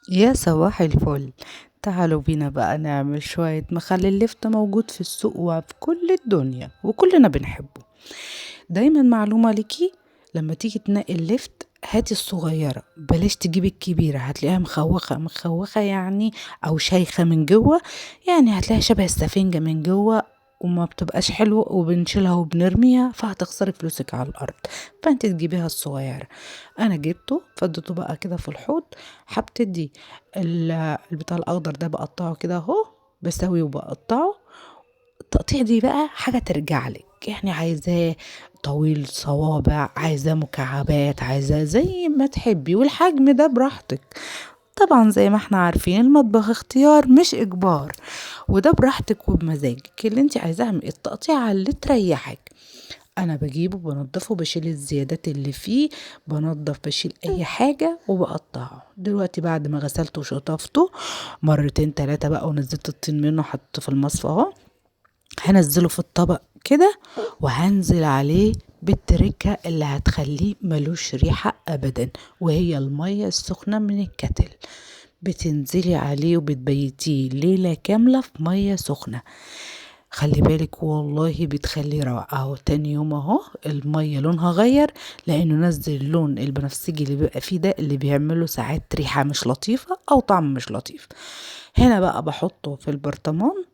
يا صباح الفل. تعالوا بينا بقى نعمل شوية مخلل اللفت موجود في السوق وفي كل الدنيا وكلنا بنحبه. دايما معلومة ليكي، لما تيجي تنقي اللفت هاتي الصغيرة، بلاش تجيبي الكبيرة، هتلاقيها مخوخة مخوخة يعني، أو شايخة من جوه، يعني هتلاقيها شبه السفنجة من جوه وما بتبقاش حلوة وبنشيلها وبنرميها فهتخسري فلوسك على الأرض. فانت تجيبيها الصغيرة. أنا جبته فضيته بقى كده في الحوض. هبتدي البتاع الأخضر ده بقطعه كده اهو، بسويه وبقطعه. التقطيع دي بقى حاجة ترجعلك، يعني عايزاه طويل صوابع، عايزاه مكعبات، عايزاه زي ما تحبي، والحجم ده براحتك. طبعا زي ما احنا عارفين المطبخ اختيار مش اجبار، وده براحتك وبمزاجك اللي انت عايزاه من التقطيع اللي تريحك. انا بجيبه بنضفه، بشيل الزيادات اللي فيه، بنضف بشيل اي حاجة وبقطعه. دلوقتي بعد ما غسلته وشطفته مرتين تلاتة بقى ونزلت الطين منه حطيته في المصفى اهو، هنزله في الطبق كده، وهنزل عليه بالتركة اللي هتخليه ملوش ريحة ابدا، وهي المية السخنة من الكتل. بتنزلي عليه وبتبيتيه ليلة كاملة في مية سخنة. خلي بالك والله بتخلي روعة اهو. تاني يوم اهو المية لونها غير، لانه نزل اللون البنفسجي اللي بيبقى فيه ده، اللي بيعمله ساعات ريحة مش لطيفة او طعم مش لطيف. هنا بقى بحطه في البرطمان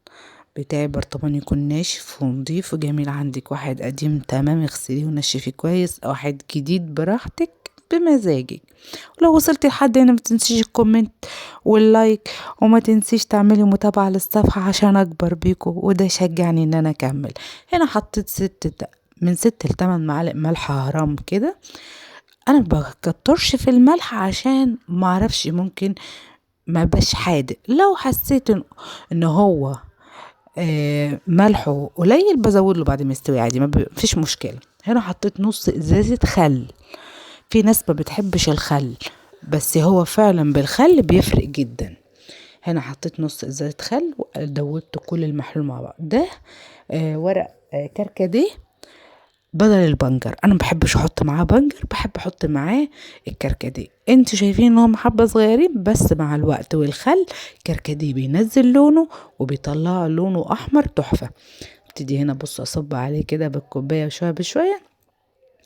بتاعي، برطمان يكون ناشف ونضيف وجميل. عندك واحد قديم تمام اغسليه ونشفيه كويس، او واحد جديد براحتك بمزاجك. ولو وصلتي لحد هنا متنسيش الكومنت واللايك، وما تنسيش تعملي متابعة للصفحة عشان اكبر بيكو، وده يشجعني ان انا اكمل. هنا حطيت من 6 ل8 معالق ملح حرام كده. انا بكترش في الملح عشان معرفش، ممكن ما بقاش حادق. لو حسيت ان هو ملحه قليل بزود له بعد ما يستوي عادي، ما فيش مشكلة. هنا حطيت نص ازازة خل. في ناس ما بتحبش الخل، بس هو فعلا بالخل بيفرق جدا. هنا حطيت نص ازازة خل ودوبت كل المحلول مع بعض. ده ورق كركديه بدل البنجر. انا ما بحبش احط معاه بنجر، بحب احط معاه الكركديه. انتوا شايفين ان هم حبة صغيرين، بس مع الوقت والخل الكركديه بينزل لونه وبيطلع لونه احمر تحفة. ابتدي هنا بص اصب عليه كده بالكوباية شوية بشوية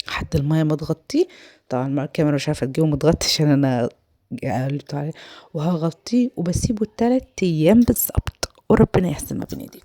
حتى المية ما تغطيه. طبعا الكاميرا مش عارفة تجيبه متغطي عشان انا قلبت عليه. وهغطيه وبسيبه 3 ايام بالظبط، وربنا يحسن ما بين ايديكم.